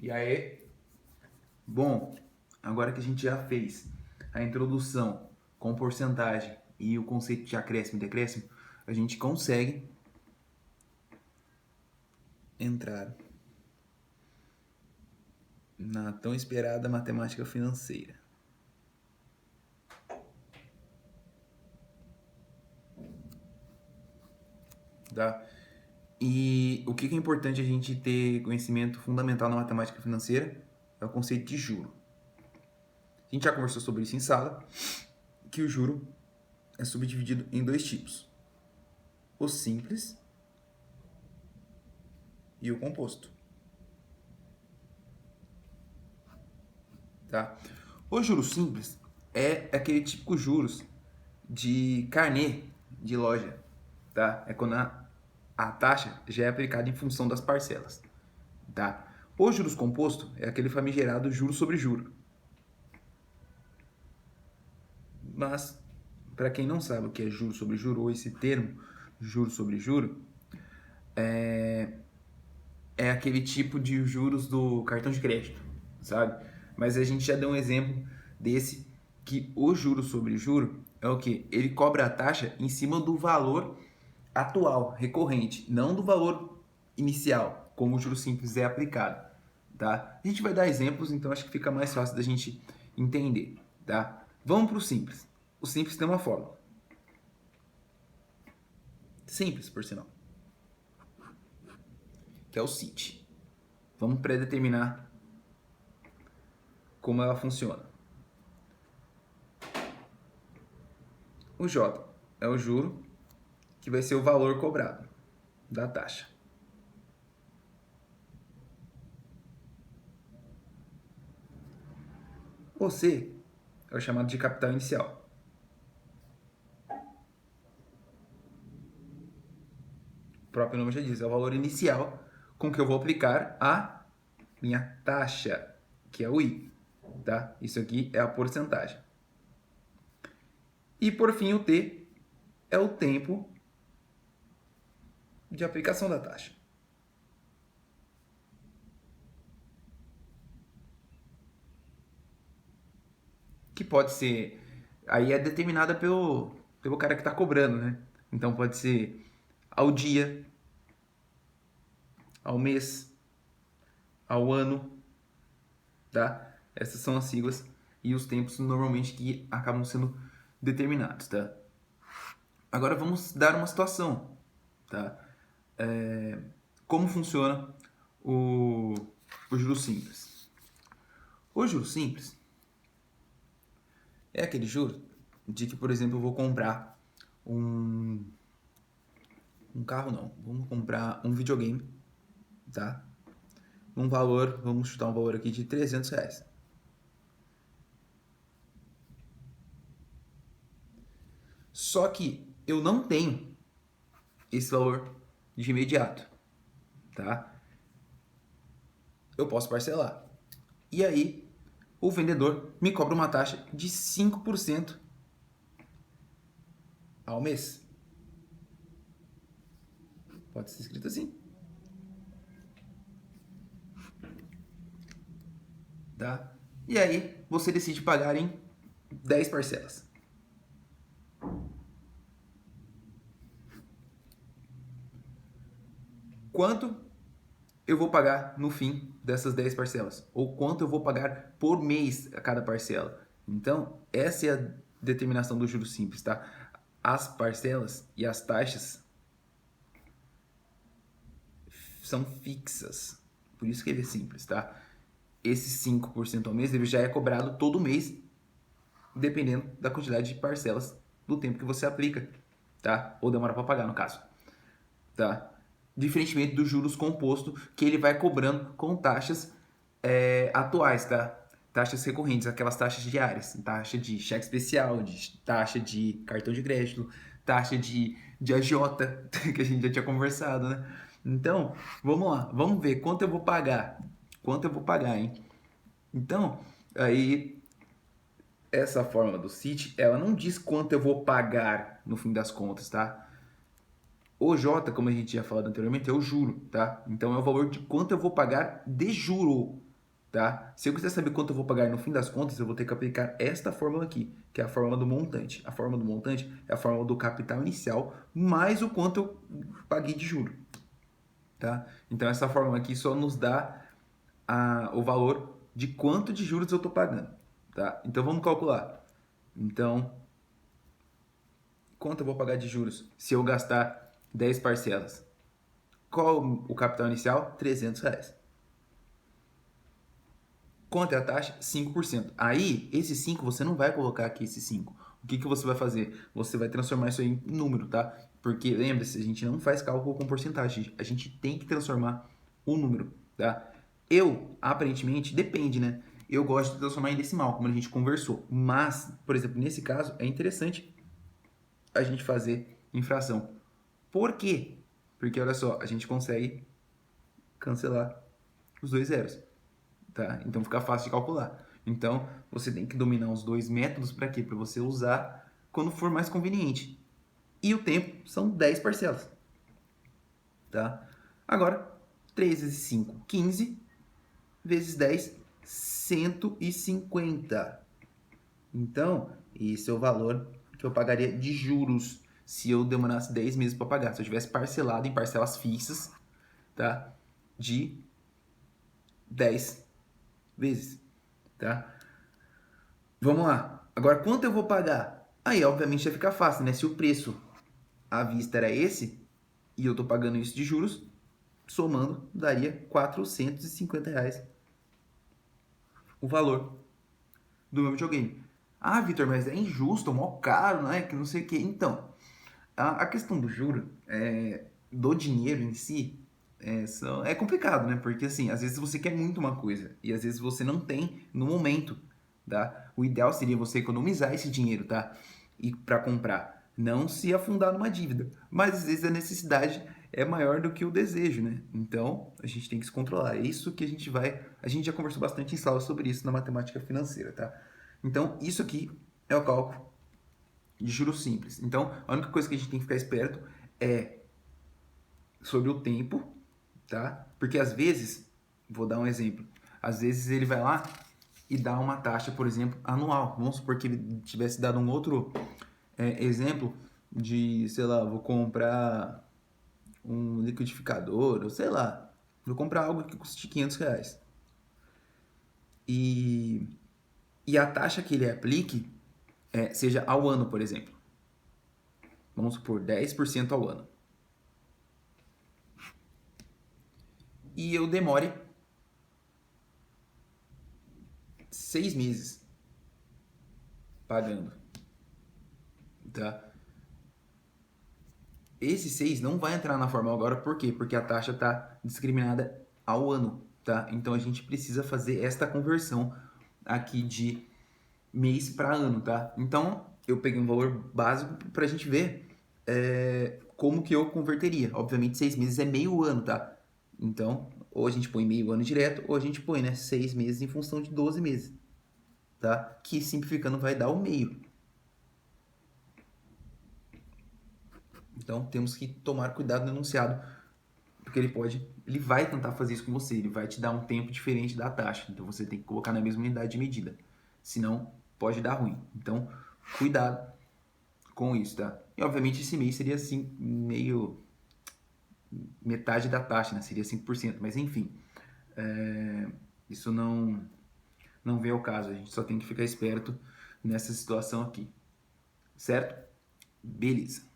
E aí? Bom, agora que a gente já fez a introdução com porcentagem e o conceito de acréscimo e decréscimo, a gente consegue entrar na tão esperada matemática financeira. Tá? E o que é importante a gente ter conhecimento fundamental na matemática financeira é o conceito de juro. A gente já conversou sobre isso em sala, que o juro é subdividido em dois tipos: o simples e o composto. Tá? O juros simples é aquele típico juros de carnê de loja. Tá? É quando a taxa já é aplicada em função das parcelas. Tá? O juros composto é aquele famigerado juro sobre juro. Mas, para quem não sabe o que é juro sobre juro, ou esse termo juro sobre juro, é aquele tipo de juros do cartão de crédito, sabe? Mas a gente já deu um exemplo desse, que o juro sobre juro é o que? Ele cobra a taxa em cima do valor atual, recorrente, não do valor inicial, como o juro simples é aplicado, tá? A gente vai dar exemplos, então acho que fica mais fácil da gente entender, tá? Vamos para o simples. O simples tem uma fórmula. Simples, por sinal. Que é o CIT. Vamos predeterminar como ela funciona. O J é o juro, que vai ser o valor cobrado da taxa. O C é o chamado de capital inicial. O próprio nome já diz, é o valor inicial com que eu vou aplicar a minha taxa, que é o I. Tá? Isso aqui é a porcentagem. E por fim, o T é o tempo de aplicação da taxa. Que pode ser, aí é determinada pelo cara que está cobrando, né? Então pode ser ao dia, ao mês, ao ano, tá? Essas são as siglas e os tempos normalmente que acabam sendo determinados, tá? Agora vamos dar uma situação, tá? Como funciona o juros simples? O juros simples é aquele juro de que, por exemplo, eu vou comprar um carro, não, vamos comprar um videogame, tá? Um valor, vamos chutar um valor aqui de R$300. Só que eu não tenho esse valor de imediato, tá? Eu posso parcelar. E aí, o vendedor me cobra uma taxa de 5% ao mês. Pode ser escrito assim. Tá? E aí, você decide pagar em 10 parcelas. Quanto eu vou pagar no fim dessas 10 parcelas? Ou quanto eu vou pagar por mês a cada parcela? Então, essa é a determinação do juros simples, tá? As parcelas e as taxas são fixas. Por isso que ele é simples, tá? Esse 5% ao mês ele já é cobrado todo mês, dependendo da quantidade de parcelas do tempo que você aplica, tá? Ou demora para pagar, no caso, tá? Diferentemente dos juros composto, que ele vai cobrando com taxas atuais, tá? Taxas recorrentes, aquelas taxas diárias, taxa de cheque especial, taxa de cartão de crédito, taxa de agiota, que a gente já tinha conversado, né? Então, vamos lá, vamos ver quanto eu vou pagar. Quanto eu vou pagar, hein? Então, aí, essa fórmula do CIT, ela não diz quanto eu vou pagar no fim das contas, tá? O J, como a gente já falado anteriormente, é o juro, tá? Então é o valor de quanto eu vou pagar de juro, tá? Se eu quiser saber quanto eu vou pagar no fim das contas, eu vou ter que aplicar esta fórmula aqui, que é a fórmula do montante. A fórmula do montante é a fórmula do capital inicial mais o quanto eu paguei de juro, tá? Então essa fórmula aqui só nos dá o valor de quanto de juros eu estou pagando, tá? Então vamos calcular. Então, quanto eu vou pagar de juros se eu gastar 10 parcelas? Qual o capital inicial? R$ 300. Quanto é a taxa? 5%. Aí, esse 5 você não vai colocar aqui esse 5. O que você vai fazer? Você vai transformar isso aí em número, tá? Porque, lembre-se, a gente não faz cálculo com porcentagem. A gente tem que transformar o número, tá? Eu, aparentemente, depende, né? Eu gosto de transformar em decimal, como a gente conversou. Mas, por exemplo, nesse caso, é interessante a gente fazer em fração. Por quê? Porque, olha só, a gente consegue cancelar os dois zeros. Tá? Então fica fácil de calcular. Então você tem que dominar os dois métodos para quê? Para você usar quando for mais conveniente. E o tempo são 10 parcelas. Tá? Agora, 3 vezes 5, 15, vezes 10, 150. Então, esse é o valor que eu pagaria de juros se eu demorasse 10 meses para pagar. Se eu tivesse parcelado em parcelas fixas, tá? De 10 vezes, tá? Vamos lá. Agora, quanto eu vou pagar? Aí, obviamente, vai ficar fácil, né? Se o preço à vista era esse e eu tô pagando isso de juros, somando, daria R$ 450 o valor do meu videogame. Ah, Vitor, mas é injusto, é mó caro, né? Que não sei o quê. Então, a questão do juro, do dinheiro em si, é complicado, né? Porque, assim, às vezes você quer muito uma coisa e às vezes você não tem no momento, tá? O ideal seria você economizar esse dinheiro, tá? E para comprar, não se afundar numa dívida. Mas às vezes a necessidade é maior do que o desejo, né? Então, a gente tem que se controlar. É isso que a gente vai... A gente já conversou bastante em sala sobre isso na matemática financeira, tá? Então, isso aqui é o cálculo de juros simples. Então, a única coisa que a gente tem que ficar esperto é sobre o tempo, tá? Porque às vezes, vou dar um exemplo, às vezes ele vai lá e dá uma taxa, por exemplo, anual. Vamos supor que ele tivesse dado um outro exemplo de, sei lá, vou comprar um liquidificador, ou sei lá, vou comprar algo que custe R$ 500. E, e a taxa que ele aplique seja ao ano, por exemplo. Vamos supor, 10% ao ano. E eu demore 6 meses pagando, tá? Esse 6 não vai entrar na formal agora, por quê? Porque a taxa está discriminada ao ano, tá? Então a gente precisa fazer esta conversão aqui de mês para ano, tá? Então eu peguei um valor básico para a gente ver como que eu converteria. Obviamente 6 meses é meio ano, tá? Então ou a gente põe meio ano direto ou a gente põe, né, 6 meses em função de 12 meses, tá? Que simplificando vai dar o meio. Então temos que tomar cuidado no enunciado, porque ele vai tentar fazer isso com você, ele vai te dar um tempo diferente da taxa. Então você tem que colocar na mesma unidade de medida, senão pode dar ruim. Então cuidado com isso, tá? E obviamente esse mês seria assim meio metade da taxa, né? Seria 5%, mas enfim, isso não vem ao caso. A gente só tem que ficar esperto nessa situação aqui, certo? Beleza.